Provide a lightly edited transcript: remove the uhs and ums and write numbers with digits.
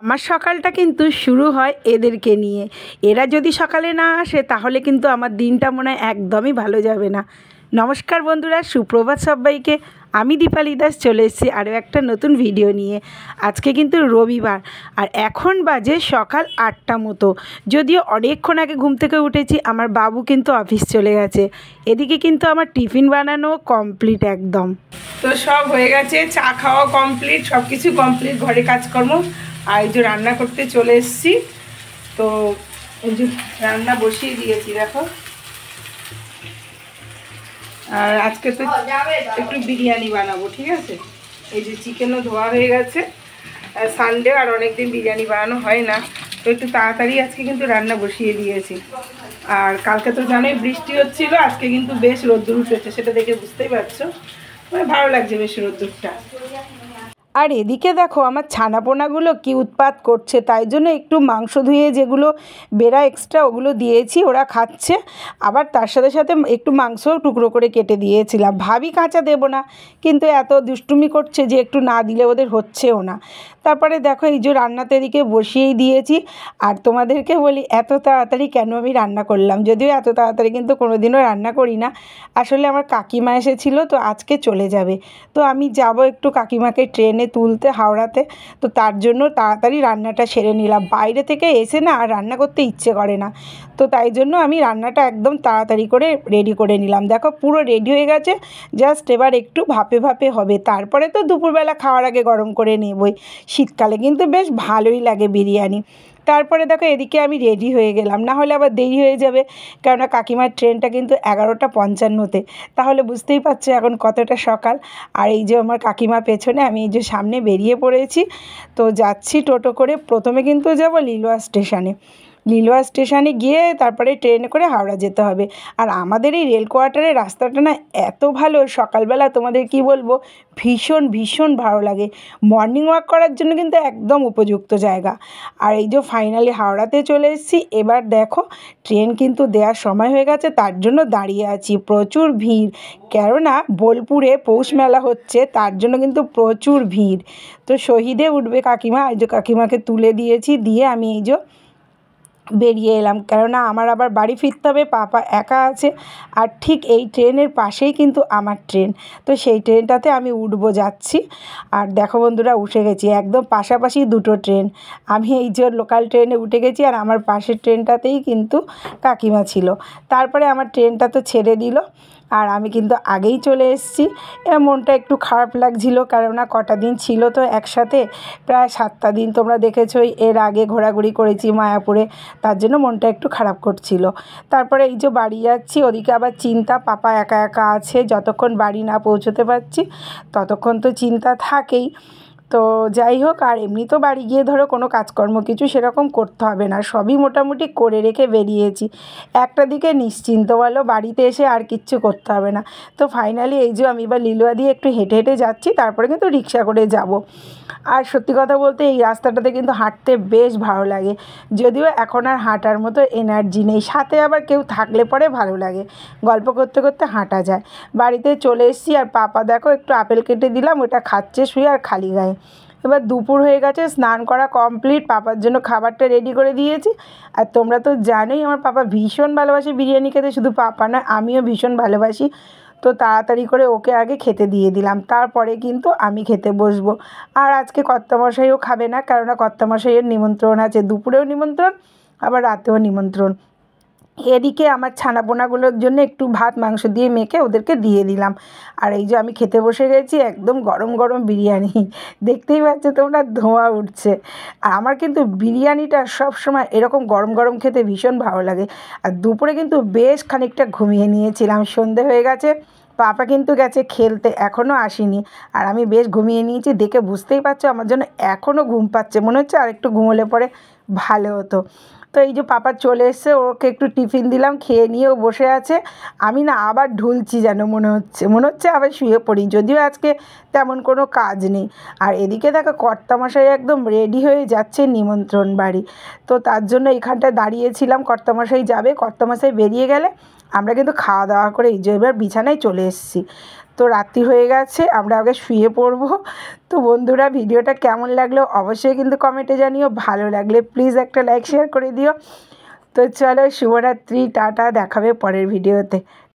আমার সকালটা কিন্তু শুরু হয় এদেরকে নিয়ে। এরা যদি সকালে না আসে তাহলে কিন্তু আমার দিনটা মনে হয় একদমই ভালো যাবে না। নমস্কার বন্ধুরা, সুপ্রভাত সবাইকে। আমি দীপালি দাস চলে এসেছি আরও একটা নতুন ভিডিও নিয়ে। আজকে কিন্তু রবিবার আর এখন বাজে সকাল 8টা মতো। যদিও অনেকক্ষণ আগে ঘুম থেকে উঠেছি, আমার বাবু কিন্তু অফিস চলে গেছে। এদিকে কিন্তু আমার টিফিন বানানো কমপ্লিট একদম। তো সব হয়ে গেছে, চা খাওয়া কমপ্লিট, সব কিছু কমপ্লিট, ঘরে কাজকর্ম। আর এই যে রান্না করতে চলে এসেছি। তো এই যে রান্না বসিয়ে দিয়েছি, দেখো। আর আজকে তো একটু বিরিয়ানি বানাবো, ঠিক আছে। এই যে চিকেনও ধোয়া হয়ে গেছে, সানডে আর অনেকদিন বিরিয়ানি বানানো হয় না, তো একটু তাড়াতাড়ি আজকে কিন্তু রান্না বসিয়ে দিয়েছি। আর কালকে তো জানোই বৃষ্টি হচ্ছিল, আজকে কিন্তু বেশ রোদ্দুর উঠেছে, সেটা দেখে বুঝতেই পারছো, মানে ভালো লাগছে বেশ রোদ্দুরটা। আর এদিকে দেখো আমার ছানাপোনাগুলো কি উৎপাত করছে, তাই জন্য একটু মাংস ধুয়ে যেগুলো বেড়া এক্সট্রা ওগুলো দিয়েছি, ওরা খাচ্ছে। আবার তার সাথে সাথে একটু মাংসও টুকরো করে কেটে দিয়েছিলাম, ভাবি কাঁচা দেবো না, কিন্তু এত দুষ্টুমি করছে যে একটু না দিলে ওদের হচ্ছেও না। তারপরে দেখো এই যে রান্নাতে এদিকে বসিয়েই দিয়েছি। আর তোমাদেরকে বলি এত তাড়াতাড়ি কেন আমি রান্না করলাম, যদিও এত তাড়াতাড়ি কিন্তু কোনো দিনও রান্না করি না। আসলে আমার কাকিমা এসেছিলো, তো আজকে চলে যাবে, তো আমি যাব একটু কাকিমাকে ট্রেনে তুলতে হাওড়াতে, তো তার জন্য তাড়াতাড়ি রান্নাটা সেরে নিলাম। বাইরে থেকে এসে না আর রান্না করতে ইচ্ছে করে না, তো তাই জন্য আমি রান্নাটা একদম তাড়াতাড়ি করে রেডি করে নিলাম। দেখো পুরো রেডি হয়ে গেছে, জাস্ট এবার একটু ভাপে ভাপে হবে, তারপরে তো দুপুরবেলা খাওয়ার আগে গরম করে নেবই। শীতকালে কিন্তু বেশ ভালোই লাগে বিরিয়ানি। তারপরে দেখো এদিকে আমি রেডি হয়ে গেলাম, না হলে আবার দেরি হয়ে যাবে, কেননা কাকিমার ট্রেনটা কিন্তু 11:55-তে। তাহলে বুঝতেই পারছো এখন কতটা সকাল। আর এই যে আমার কাকিমা পেছনে, আমি এই যে সামনে বেরিয়ে পড়েছি। তো যাচ্ছি টোটো করে, প্রথমে কিন্তু যাব লিলুয়া স্টেশনে। লিলুয়া স্টেশনে গিয়ে তারপরে ট্রেনে করে হাওড়া যেতে হবে। আর আমাদের এই রেল কোয়ার্টারের রাস্তাটা না এত ভালো, সকালবেলা তোমাদের কি বলবো, ভীষণ ভীষণ ভালো লাগে। মর্নিং ওয়াক করার জন্য কিন্তু একদম উপযুক্ত জায়গা। আর এই যে ফাইনালি হাওড়াতে চলে এসেছি। এবার দেখো ট্রেন কিন্তু দেওয়ার সময় হয়ে গেছে, তার জন্য দাঁড়িয়ে আছি। প্রচুর ভিড়, কেননা বোলপুরে পৌষ মেলা হচ্ছে, তার জন্য কিন্তু প্রচুর ভিড়। তো শহীদে উঠবে কাকিমা, এই যে কাকিমাকে তুলে দিয়েছি, দিয়ে আমি এই যে বেরিয়ে এলাম, কেননা আমার আবার বাড়ি ফিরতে হবে, পাপা একা আছে। আর ঠিক এই ট্রেনের পাশেই কিন্তু আমার ট্রেন, তো সেই ট্রেনটাতে আমি উঠবো যাচ্ছি। আর দেখো বন্ধুরা উঠে গেছি, একদম পাশাপাশি দুটো ট্রেন। আমি এই যে লোকাল ট্রেনে উঠে গেছি, আর আমার পাশের ট্রেনটাতেই কিন্তু কাকিমা ছিল। তারপরে আমার ট্রেনটা তো ছেড়ে দিল, আর আমি কিন্তু আগেই চলে এসেছি। মনটা একটু খারাপ লাগছিল, কেননা কটা দিন ছিল তো একসাথে, প্রায় 7টা দিন তোমরা দেখেছোই, এর আগে ঘোরাঘুরি করেছি মায়াপুরে, তার জন্য মনটা একটু খারাপ করছিল। তারপরে এই যে বাড়ি যাচ্ছি, ওদিকে আবার চিন্তা, পাপা একা একা আছে, যতক্ষণ বাড়ি না পৌঁছতে পারছি ততক্ষণ তো চিন্তা থাকেই। তো যাই হোক, আর এমনি তো বাড়ি গিয়ে ধরো কোনো কাজকর্ম কিছু সেরকম করতে হবে না, সবই মোটামুটি করে রেখে বেরিয়েছি। একটা দিকে নিশ্চিন্ত, বলো বাড়িতে এসে আর কিচ্ছু করতে হবে না। তো ফাইনালি এই যে আমি এবার লিলুয়া দিয়ে একটু হেঁটে হেঁটে যাচ্ছি, তারপরে কিন্তু রিক্সা করে যাব। আর সত্যি কথা বলতে এই রাস্তাটাতে কিন্তু হাঁটতে বেশ ভালো লাগে, যদিও এখন আর হাঁটার মতো এনার্জি নেই, সাথে আবার কেউ থাকলে পরে ভালো লাগে, গল্প করতে করতে হাঁটা যায়। বাড়িতে চলে এসেছি, আর পাপা দেখো একটু আপেল কেটে দিলাম, ওটা খাচ্ছে শুয়ে আর খালি গায়ে। এবার দুপুর হয়ে গেছে, স্নান করা কমপ্লিট, পাপার জন্য খাবারটা রেডি করে দিয়েছি। আর তোমরা তো জানোই আমার পাপা ভীষণ ভালোবাসে বিরিয়ানি খেতে, শুধু পাপা না আমিও ভীষণ ভালোবাসি। তো তাড়াতাড়ি করে ওকে আগে খেতে দিয়ে দিলাম, তারপরে কিন্তু আমি খেতে বসবো। আর আজকে কর্তামশাইও খাবে না, কেননা কর্তামশাইয়ের নিমন্ত্রণ আছে, দুপুরেও নিমন্ত্রণ আবার রাতেও নিমন্ত্রণ। এদিকে আমার ছানাপোনাগুলোর জন্য একটু ভাত মাংস দিয়ে মেখে ওদেরকে দিয়ে দিলাম। আর এই যে আমি খেতে বসে গেছি, একদম গরম গরম বিরিয়ানি, দেখতেই পাচ্ছ তোমরা ধোঁয়া উঠছে। আর আমার কিন্তু বিরিয়ানিটা সব সময় এরকম গরম গরম খেতে ভীষণ ভালো লাগে। আর দুপুরে কিন্তু বেশ খানিকটা ঘুমিয়ে নিয়েছিলাম, সন্ধে হয়ে গেছে, পাপা কিন্তু গেছে খেলতে, এখনও আসেনি। আর আমি বেশ ঘুমিয়ে নিয়েছি, দেখে বুঝতেই পারছো আমার জন্য এখনও ঘুম পাচ্ছে, মনে হচ্ছে আর একটু ঘুমোলে পরে ভালো হতো। তো এই যে পাপা চলে এসছে, ওকে একটু টিফিন দিলাম, খেয়ে নিয়েও বসে আছে। আমি না আবার ঢুলছি, যেন মনে হচ্ছে আবার শুয়ে পড়ি, যদিও আজকে তেমন কোনো কাজ নেই। আর এদিকে দেখো কর্তামশাই একদম রেডি হয়ে যাচ্ছে নিমন্ত্রণ বাড়ি, তো তার জন্য এখানটায় দাঁড়িয়েছিলাম, কর্তামশাই যাবে, কর্তামশাই বেরিয়ে গেলে আমরা কিন্তু খাওয়া দাওয়া করে এই যে এবার বিছানায় চলে এসেছি। তো রাত্রি হয়ে গেছে, আমরা আগে শুয়ে পড়বো। তো বন্ধুরা, ভিডিওটা কেমন লাগলো অবশ্যই কিন্তু কমেন্টে জানিও। ভালো লাগলে প্লিজ একটা লাইক শেয়ার করে দিও। তো চলো, শুভরাত্রি, টাটা, দেখাবে পরের ভিডিওতে।